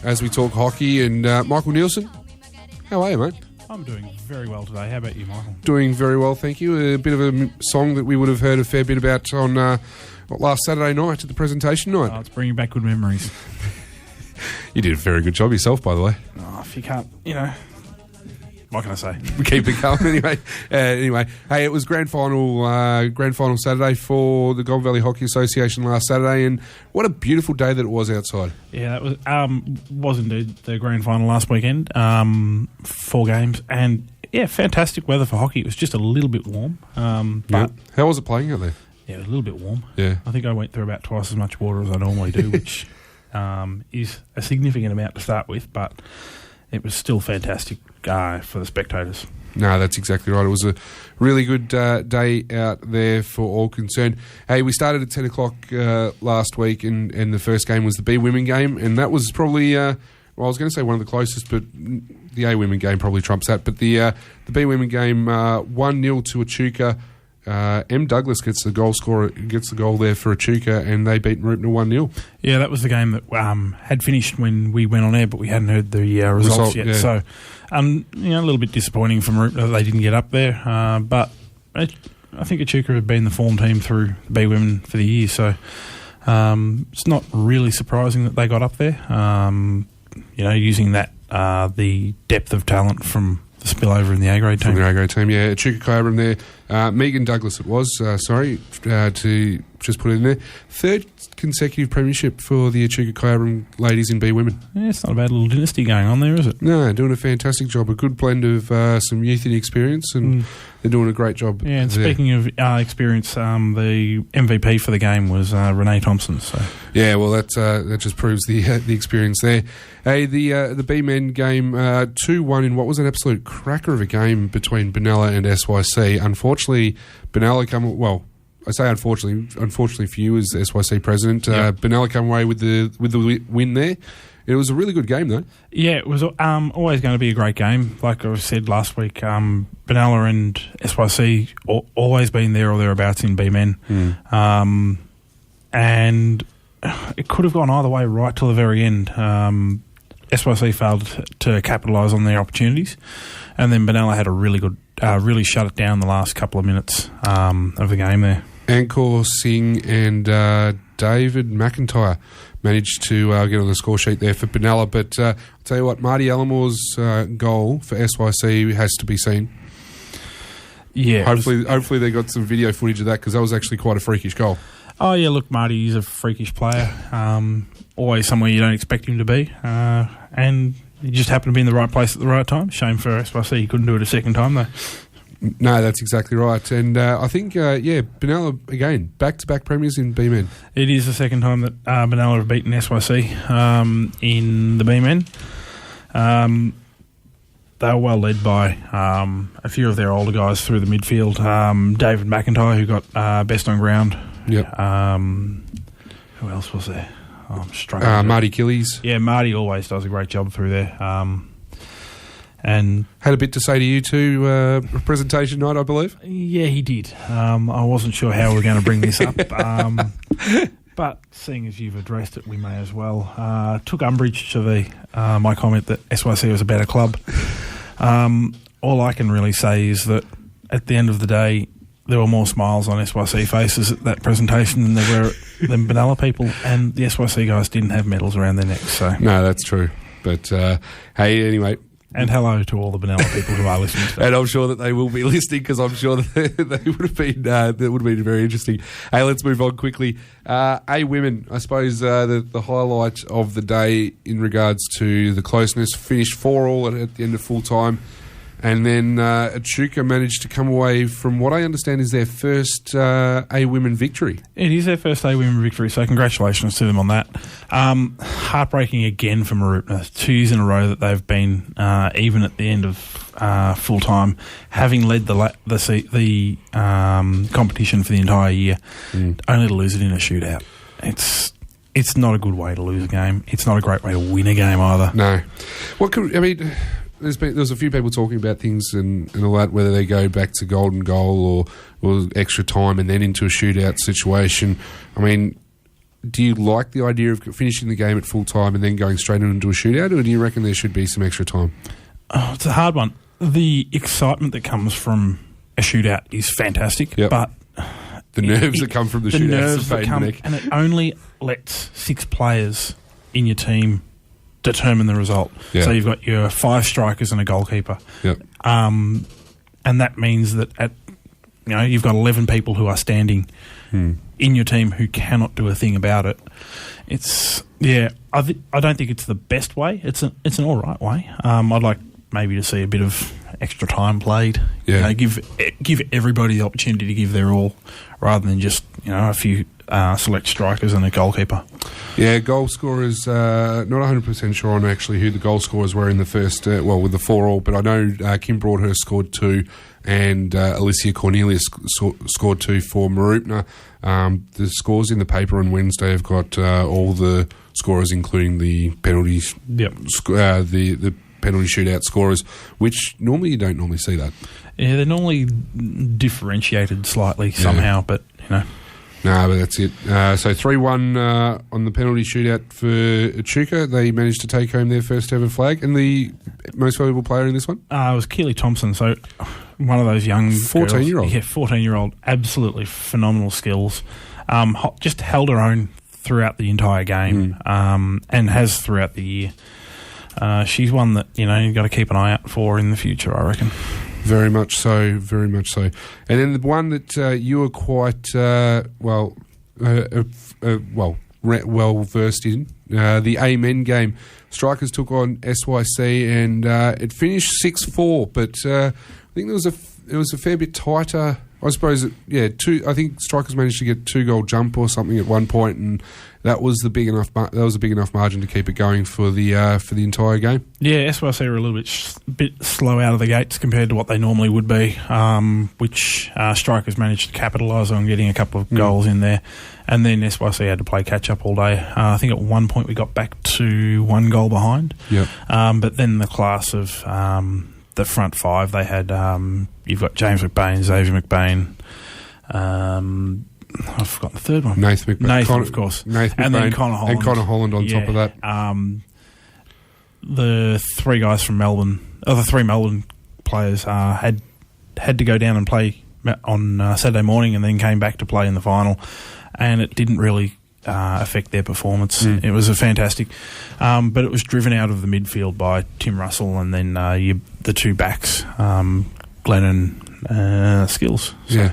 as we talk hockey. And Michael Neilsen, how are you, mate? I'm doing very well today. How about you, Michael? Doing very well, thank you. A bit of a song that we would have heard a fair bit about on last Saturday night at the presentation night. Oh, it's bringing back good memories. You did a very good job yourself, by the way. Oh, if you can't, what can I say? We keep it going anyway. Anyway, hey, it was grand final Saturday for the Goulburn Valley Hockey Association last Saturday, and what a beautiful day that it was outside. Yeah, that was indeed the grand final last weekend. 4 games, and yeah, fantastic weather for hockey. It was just a little bit warm. But how was it playing out there? Yeah, it was a little bit warm. Yeah, I think I went through about twice as much water as I normally do, which is a significant amount to start with, but it was still fantastic for the spectators. No, that's exactly right. It was a really good day out there for all concerned. Hey, we started at 10 o'clock last week, and the first game was the B women game, and that was probably, I was going to say one of the closest, but the A women game probably trumps that. But the B women game, 1-0 to Echuca. M. Douglas gets the goal there for Echuca, and they beat Rupner 1-0. Yeah, that was the game that had finished when we went on air, but we hadn't heard the results yet. Yeah. So, a little bit disappointing from Rupner that they didn't get up there. But I think Echuca had been the form team through the B women for the year, so it's not really surprising that they got up there. Using that the depth of talent from the spillover in the A-grade team. From the A-grade team, yeah. Echuca Coburn there. Megan Douglas it was, to just put it in there. 3rd consecutive premiership for the Echuca Coburn ladies in B women. Yeah, it's not a bad little dynasty going on there, is it? No, doing a fantastic job. A good blend of some youth and experience, and they're doing a great job. Yeah, and speaking of experience, the MVP for the game was Renee Thompson. So yeah, well, that just proves the experience there. Hey, the B men game 2-1 in what was an absolute cracker of a game between Benalla and SYC. Unfortunately, Benalla I say unfortunately for you as SYC president, Benalla come away with the win there. It was a really good game, though. Yeah, it was always going to be a great game. Like I said last week, Benalla and SYC always been there or thereabouts in B men, and it could have gone either way right till the very end. SYC failed to capitalise on their opportunities, and then Benalla had a really good, really shut it down the last couple of minutes of the game there. Ankor Singh and David McIntyre managed to get on the score sheet there for Benalla, but I'll tell you what, Marty Alamore's goal for SYC has to be seen. Yeah, hopefully they got some video footage of that, because that was actually quite a freakish goal. Oh yeah, look, Marty is a freakish player. Always somewhere you don't expect him to be, and he just happened to be in the right place at the right time. Shame for SYC he couldn't do it a second time though. No, that's exactly right. And I think, Benalla, again, back-to-back premiers in B-men. It is the second time that Benalla have beaten SYC in the B-men. They were well led by a few of their older guys through the midfield. David McIntyre, who got best on ground. Yep. Who else was there? I'm struggling. Marty Killies. Yeah, Marty always does a great job through there. And had a bit to say to you too, presentation night, I believe. Yeah, he did. I wasn't sure how we were going to bring this up, but seeing as you've addressed it, we may as well. Took umbrage to my comment that SYC was a better club. All I can really say is that at the end of the day, there were more smiles on SYC faces at that presentation than there were than Benalla people, and the SYC guys didn't have medals around their necks. So no, that's true. But hey, anyway. And hello to all the Benalla people who are listening to that. And I'm sure that they will be listening, because I'm sure that they would have been that would have been very interesting. Hey, let's move on quickly. A women, I suppose the highlight of the day in regards to the closeness, finished 4-4 at the end of full time. And then Echuca managed to come away from what I understand is their first A-women victory. It is their first A-women victory, so congratulations to them on that. Heartbreaking again for Marupna. 2 years in a row that they've been even at the end of full time, having led the competition for the entire year, only to lose it in a shootout. It's not a good way to lose a game. It's not a great way to win a game either. No. There's a few people talking about things and all that, whether they go back to golden goal or extra time and then into a shootout situation. I mean, do you like the idea of finishing the game at full time and then going straight into a shootout, or do you reckon there should be some extra time? Oh, it's a hard one. The excitement that comes from a shootout is fantastic, but the nerves that come from the shootouts are pain. And it only lets 6 players in your team determine the result. Yeah. So you've got your 5 strikers and a goalkeeper. Yep. And that means that you've got 11 people who are standing in your team who cannot do a thing about it. I don't think it's the best way. It's an all right way. I'd like maybe to see a bit of extra time played. Yeah. Give everybody the opportunity to give their all, rather than just a few select strikers and a goalkeeper. Yeah, goal scorers. Not 100% sure on actually who the goal scorers were in the first. With the 4-all, but I know Kim Broadhurst scored 2, and Alicia Cornelius scored 2 for Marupna. The scores in the paper on Wednesday have got all the scorers, including the penalties. Yep. The penalty shootout scorers, which normally you don't normally see that. Yeah, they're normally differentiated slightly somehow, but No, but that's it. So 3-1 on the penalty shootout for Echuca. They managed to take home their first ever flag. And the most valuable player in this one? It was Keely Thompson. So one of those young 14-year-old. Yeah, 14-year-old. Absolutely phenomenal skills. Just held her own throughout the entire game and has throughout the year. She's one that, you've got to keep an eye out for in the future, I reckon. Very much so, very much so. And then the one that you were quite well versed in, the Amen game. Strikers took on SYC, and it finished 6-4. But I think it was a fair bit tighter. I suppose, I think Strikers managed to get 2-goal jump or something at one point, and that was a big enough margin to keep it going for the entire game. Yeah, SYC were a little bit slow out of the gates compared to what they normally would be, which Strikers managed to capitalise on, getting a couple of goals in there, and then SYC had to play catch up all day. I think at one point we got back to 1 goal behind. Yep. But then the class of the front 5, they had you've got James McBain, Xavier McBain. I've forgotten the third one. Nathan McBain. Of course. Nathan McBain. And then Connor Holland. And Connor Holland on top of that. The 3 guys from Melbourne, the 3 Melbourne players had to go down and play on Saturday morning, and then came back to play in the final, and it didn't really affect their performance. It was a fantastic, but it was driven out of the midfield by Tim Russell, and then the 2 backs, Glenn and Skills. So,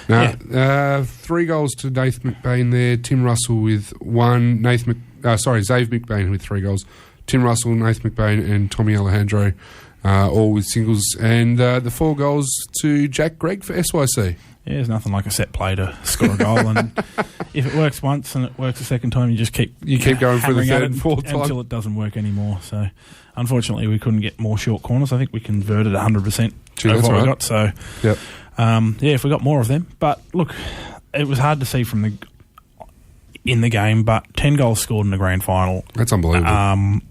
yeah. 3 goals to Nathan McBain there. Tim Russell with 1. Xavier McBain with 3 goals. Tim Russell, Nathan McBain, and Tommy Alejandro, all with singles. And the 4 goals to Jack Gregg for SYC. Yeah, there's nothing like a set play to score a goal, and if it works once and it works a second time, you just keep going for the 3rd and 4th time until it doesn't work anymore. So, unfortunately, we couldn't get more short corners. I think we converted 100% of what we got. So, yep. If we got more of them. But look, it was hard to see in the game, but 10 goals scored in the grand final. That's unbelievable.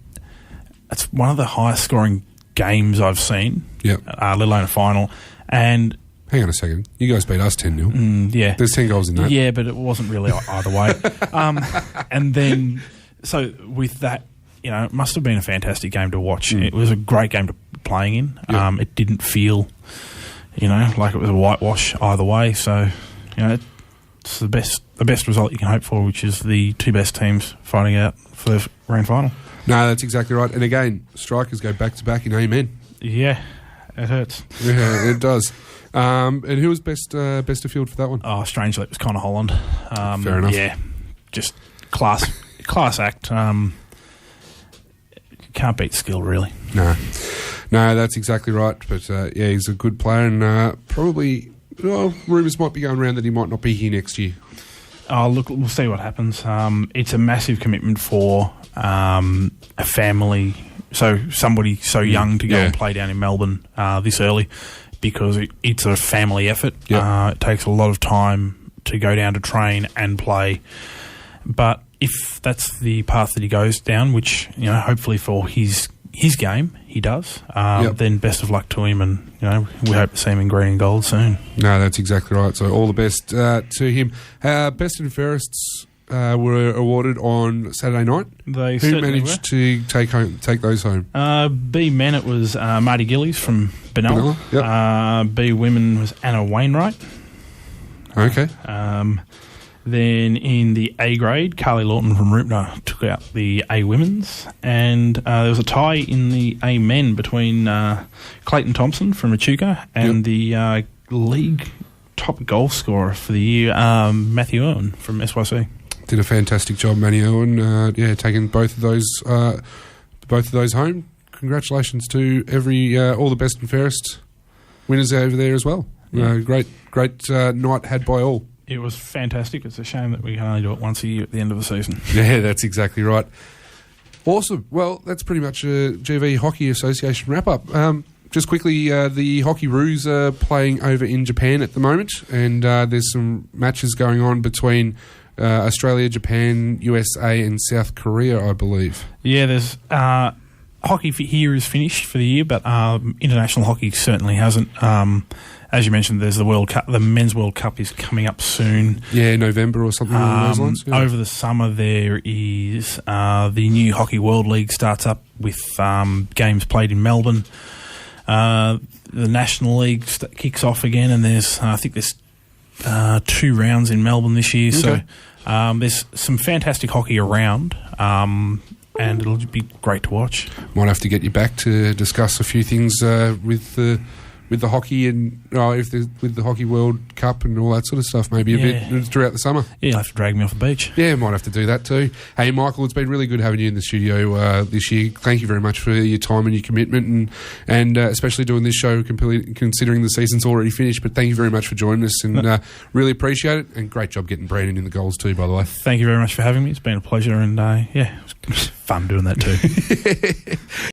It's one of the highest scoring games I've seen. Yep. Let alone a final. And hang on a second. You guys beat us 10-0. Yeah. There's 10 goals in that. Yeah, but it wasn't really either way. And then, so with that, it must have been a fantastic game to watch. It was a great game to playing in. Yep. It didn't feel, like it was a whitewash either way. So, it's the best result you can hope for, which is the 2 best teams fighting out for the grand final. No, that's exactly right. And again, Strikers go back-to-back in Amen. Yeah, it hurts. Yeah, it does. And who was best of field for that one? Oh, strangely, it was Connor Holland. Fair enough. Yeah, just class act. Can't beat skill, really. No, that's exactly right. But he's a good player, and probably rumours might be going around that he might not be here next year. Oh, look, we'll see what happens. It's a massive commitment for a family, so somebody so young to go and play down in Melbourne this early, because it's a family effort. Yep. It takes a lot of time to go down to train and play. But if that's the path that he goes down, which hopefully for his game he does, then best of luck to him, and we hope to see him in green and gold soon. No, that's exactly right. So all the best to him. Best and fairest were awarded on Saturday night. They Who certainly managed to take those home? B men, it was Marty Gillies from Benalla. Yep. B women was Anna Wainwright. Okay. Then in the A grade, Carly Lawton from Roopna took out the A women's, and there was a tie in the A men between Clayton Thompson from Echuca and the league top goal scorer for the year, Matthew Owen from SYC. Did a fantastic job, Manny Owen. Taking both of those home. Congratulations to all the best and fairest winners over there as well. Yeah. Great night had by all. It was fantastic. It's a shame that we can only do it once a year at the end of the season. Yeah, that's exactly right. Awesome. Well, that's pretty much a GV Hockey Association wrap-up. Just quickly, the Hockey Roos are playing over in Japan at the moment, and there's some matches going on between Australia, Japan, USA and South Korea, I believe. Yeah, there's... hockey here is finished for the year, but international hockey certainly hasn't. As you mentioned, there's the World Cup. The Men's World Cup is coming up soon. Yeah, November or something along those lines. Yeah. Over the summer, there is the new Hockey World League starts up with games played in Melbourne. The National League kicks off again, and I think there's 2 rounds in Melbourne this year. Okay. So there's some fantastic hockey around. And it'll be great to watch. Might have to get you back to discuss a few things with the hockey and with the Hockey World Cup and all that sort of stuff, maybe a bit throughout the summer. Yeah, you'll have to drag me off the beach. Yeah, might have to do that too. Hey, Michael, it's been really good having you in the studio this year. Thank you very much for your time and your commitment, and especially doing this show, considering the season's already finished. But thank you very much for joining us, and really appreciate it. And great job getting Brandan in the goals too, by the way. Thank you very much for having me. It's been a pleasure, and it was fun doing that too.